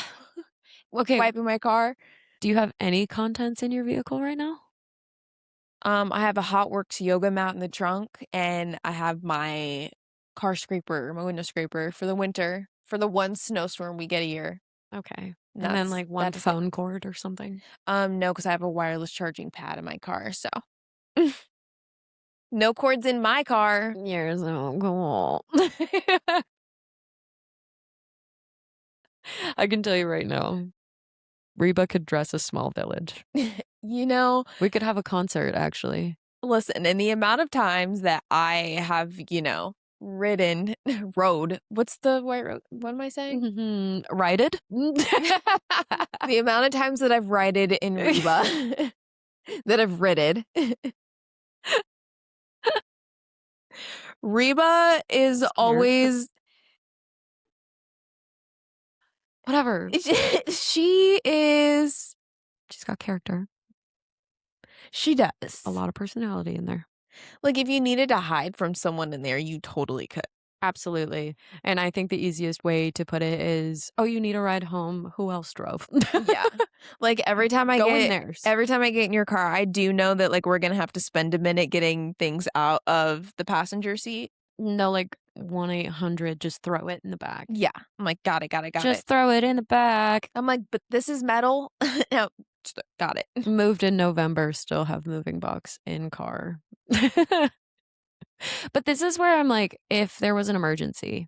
Okay, wiping my car. do you have any contents in your vehicle right now? I have a Hot Works yoga mat in the trunk, and I have my car scraper, my window scraper for the winter. for the one snowstorm we get a year. Okay. And then, That's like, one that is it. phone cord or something? No, because I have a wireless charging pad in my car, so no cords in my car. You're so cool. I can tell you right now, Reba could dress a small village. You know, We could have a concert, actually. listen, and the amount of times that I have, ridden, rode, what's the white road? What am I saying? Mhm. Righted? The amount of times that I've rided in Reba, that I've ridden. Reba is Scared. always, Whatever. she is, She's got character. she A does. lot of personality in there. Like, if you needed to hide from someone in there, you totally could. Absolutely. And I think the easiest way to put it is, "Oh, you need a ride home. Who else drove?" Yeah. Like, Go in theirs. every time I get in your car, I do know that, like, we're gonna have to spend a minute getting things out of the passenger seat. No, like 1-800, just throw it in the back. Yeah. I'm like, "Got it, got it, got it." Just throw it in the back. I'm like, "But this is metal." No, got it. Moved in November, still have moving box in car. But this is where I'm like, if there was an emergency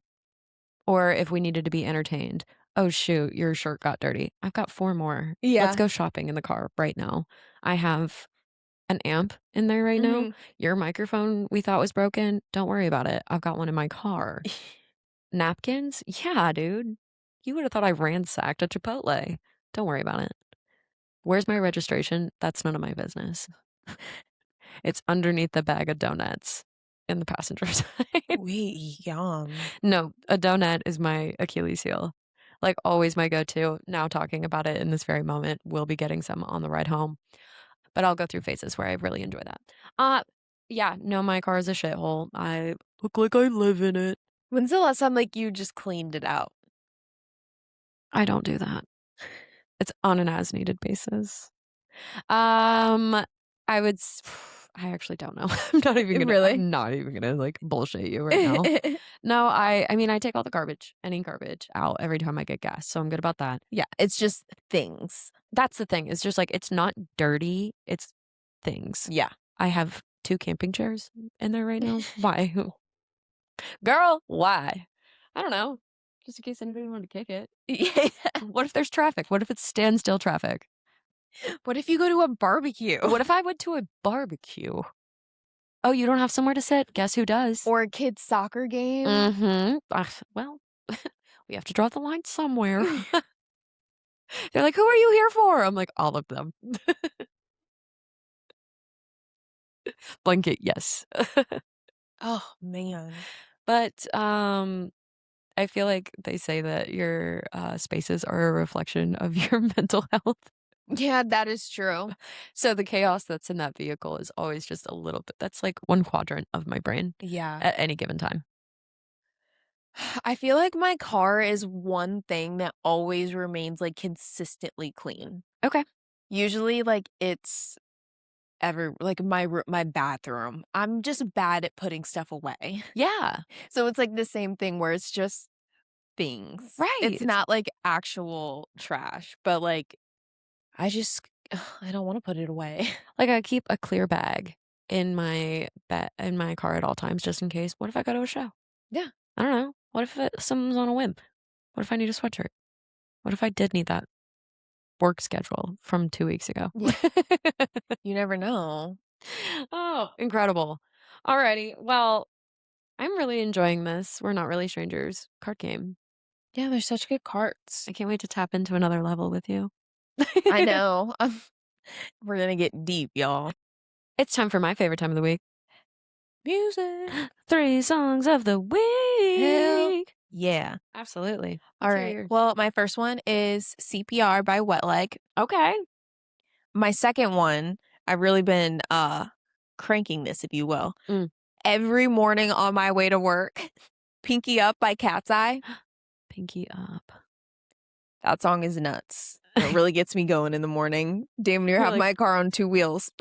or if we needed to be entertained, oh shoot, your shirt got dirty. I've got 4 more. Let's Yeah. go shopping in the car right now. I have an amp in there right now. Mhm. Your microphone we thought was broken. Don't worry about it. I've got one in my car. Napkins? Yeah, dude. You would have thought I ransacked a Chipotle. Don't worry about it. Where's my registration? That's none of my business. It's underneath the bag of donuts in the passenger side. Wait, yum. No, a donut is my Achilles heel. Like always my go-to. Now talking about it in this very moment, we'll be getting some on the ride home. But I'll go through phases where I really enjoy that. Yeah, no, my car is a shithole. I look like I live in it. When's the last time, like, you just cleaned it out? I don't do that. It's on an as needed basis. Um, I would I actually don't know. Really? I'm not even gonna like bullshit you right now. No, I mean I take all the garbage, any garbage out every time I get gas. So I'm good about that. Yeah, it's just things. That's the thing. It's just like it's not dirty, it's things. Yeah. I have 2 camping chairs in there right now. Why? Girl, why? I don't know. Just in case anybody wanted to kick it. Yeah. What if there's traffic? What if it's standstill traffic? What if you go to a barbecue? What if I went to a barbecue? Oh, you don't have somewhere to sit? Guess who does? Or a kid's soccer game? Mhm. Well, we have to draw the line somewhere. They're like, "Who are you here for?" I'm like, "All of them." Blanket, yes. Oh, man. But, I feel like they say that your, spaces are a reflection of your mental health. Yeah, that is true. So the chaos that's in that vehicle is always just a little bit that's like 1 quadrant of my brain Yeah. at any given time. I feel like my car is one thing that always remains, like, consistently clean. Okay. Usually, like, it's like, my bathroom. I'm just bad at putting stuff away. Yeah. So it's, like, the same thing where it's just things. It's Right. not, like, actual trash, but, like, I just I don't wanna put it away. Like, I keep a clear bag in my car at all times just in case. What if I go to a show? Yeah. I don't know. What if someone's on a whim? What if I need a sweatshirt? What if I did need that work schedule from 2 weeks ago? Yeah. You never know. Oh, incredible. Alrighty. Well, I'm really enjoying this. We're not really strangers. Card game. Yeah, they're such good carts. I can't wait to tap into another level with you. I know. We're gonna get deep, y'all. It's time for my favorite time of the week. Music. 3 songs of the Hell week. yeah. Absolutely. All Let's hear right. yours. Well, my first one is CPR by Wet Leg. Okay. My second one, I've really been cranking this, if you will. Mm. Every morning on my way to work, Pinky Up by Cat's Eye. Pinky up. That song is nuts. It really gets me going in the morning. Damn near You're have like- my car on 2 wheels.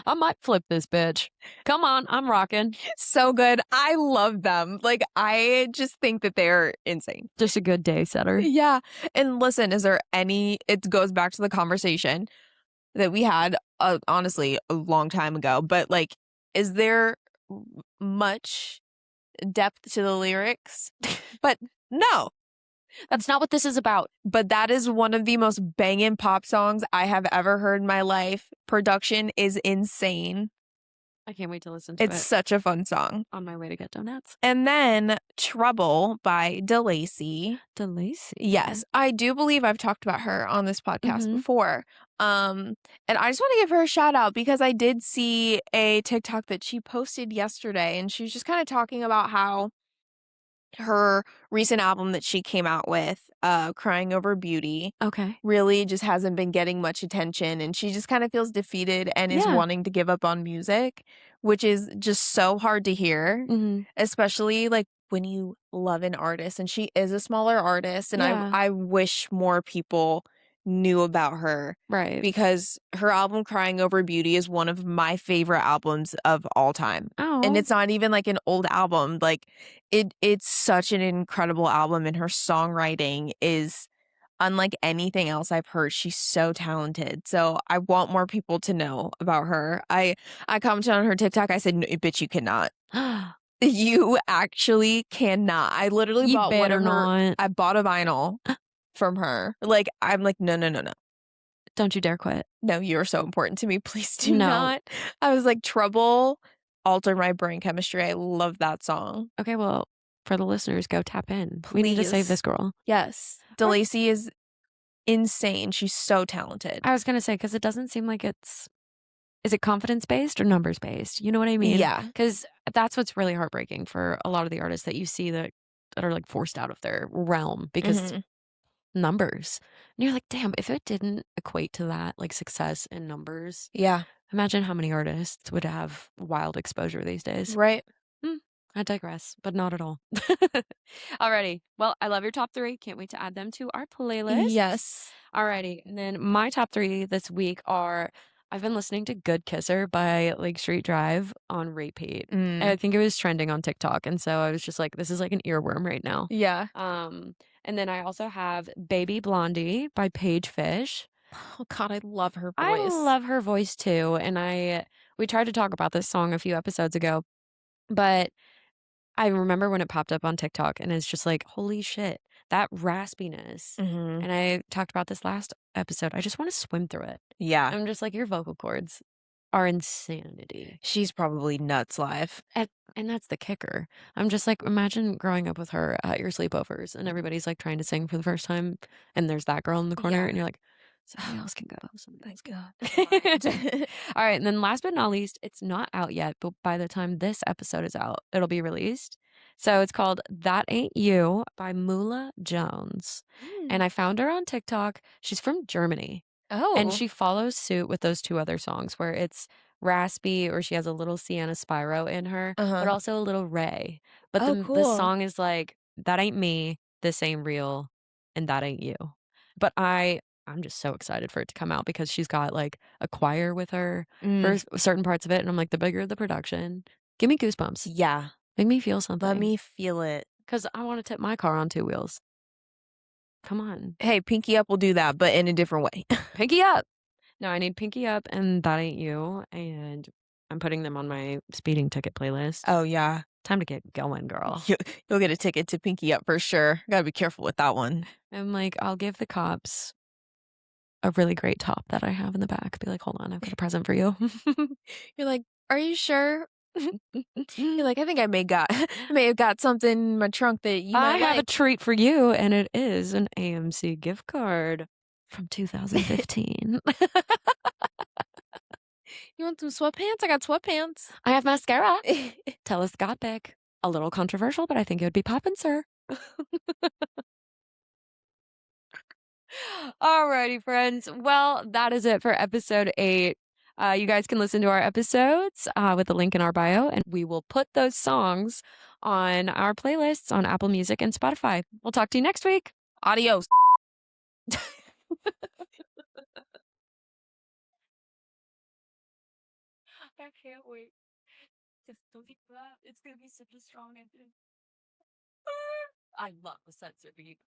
I might flip this bitch. Come on, I'm rocking. So good. I love them. Like, I just think that they're insane. Just a good day setter. Yeah. And listen, is there any, it goes back to the conversation that we had, honestly, a long time ago, but like, is there much depth to the lyrics? But no. That's not what this is about. But that is one of the most banging pop songs I have ever heard in my life. Production is insane. I can't wait to listen to It's it such a fun song. on my way to get donuts. And then Trouble by DeLacy. DeLacy. Yes, I do believe I've talked about her on this podcast Mhm. before. And I just want to give her a shout out because I did see a TikTok that she posted yesterday, and she was just kind of talking about how her recent album that she came out with, Crying Over Beauty, Okay. really just hasn't been getting much attention, and she just kind of feels defeated and is Yeah. wanting to give up on music, which is just so hard to hear, Mhm. especially like when you love an artist. And she is a smaller artist, and Yeah. I wish more people knew about her Right. because her album Crying Over Beauty is one of my favorite albums of all time. And Oh. it's not even like an old album. Like it's such an incredible album, and her songwriting is unlike anything else I've heard. She's so talented. So I want more people to know about her. I commented on her TikTok. I said, "No, bitch, you cannot. You actually cannot." I literally You bought one better of her. not. I bought a vinyl from her. Like I'm like, no, no, no, no. Don't you dare quit. No, you're so important to me. Please do No. not. I was like, Trouble altered my brain chemistry. I love that song. Okay, well, for the listeners, go tap in. We need to save Please. this girl. Yes. Or DeLacy is insane. She's so talented. I was gonna say, because it doesn't seem like it's is it confidence based or numbers based? You know what I mean? Yeah. Because that's what's really heartbreaking for a lot of the artists that you see that are like forced out of their realm because Mhm. numbers. And you're like, damn, if it didn't equate to that, like success in numbers, Yeah. imagine how many artists would have wild exposure these days. Right. Hmm, I digress, but not at all. Alrighty. Well, I love your top three. Can't wait to add them to our playlists. Yes. Alrighty. And then my top three this week are I've been listening to Good Kisser by Lake Street Drive on repeat. I Mm. think it was trending on TikTok. And so I was just like, this is like an earworm right now. Yeah. And then I also have Baby Blondie by Paige Fish. Oh God, I love her I voice. love her voice too. And we tried to talk about this song a few episodes ago, but I remember when it popped up on TikTok and it's just like, holy shit, that raspiness. Mhm. And I talked about this last episode. I just want to swim through it. Yeah. I'm just like, your vocal cords are insanity. She's probably nuts live. And that's the kicker. I'm just like, imagine growing up with her at your sleepovers and everybody's like trying to sing for the first time and there's that girl in the corner Yeah. and you're like, somebody else can go. Somebody else Thank can God. go. All right. And then last but not least, it's not out yet, but by the time this episode is out, it'll be released. So it's called That Ain't You by Mula Jones. And Mm. I found her on TikTok. She's from Germany. And Oh. she follows suit with those two other songs where it's raspy or she has a little Sienna Spyro in her, but Uh-huh. also a little Ray. But Oh, the cool. song is like, that ain't me, this ain't real, and that ain't you. But I'm just so excited for it to come out because she's got like a choir with her for Mm. certain parts of it. And I'm like, the bigger the production, give me goosebumps. Yeah. Make me feel Let something. me feel it. Because I want to tip my car on two wheels. Come on. Hey, Pinky Up will do that, but in a different way. Pinky up. No, I need Pinky Up and That Ain't You, and I'm putting them on my speeding ticket playlist. Oh, yeah. Time to get going, girl. You'll get a ticket to Pinky Up for sure. Gotta be careful with that one. I'm like, I'll give the cops a really great top that I have in the back. Be like, hold on, I've got a present for you. You're like, are you sure? You're like, I think I may have got something in my trunk that you I might have a like. treat for you, and it is an AMC gift card from 2015. You want some sweatpants? I got sweatpants. I have mascara. Telescopic. A little controversial, but I think it would be poppin', sir. Alrighty, friends. Well, that is it for episode 8. You guys can listen to our episodes with the link in our bio, and we will put those songs on our playlists on Apple Music and Spotify. We'll talk to you next week. Adios. I can't wait. Just don't think that. It's gonna be such a strong ending. I love the sense of beat.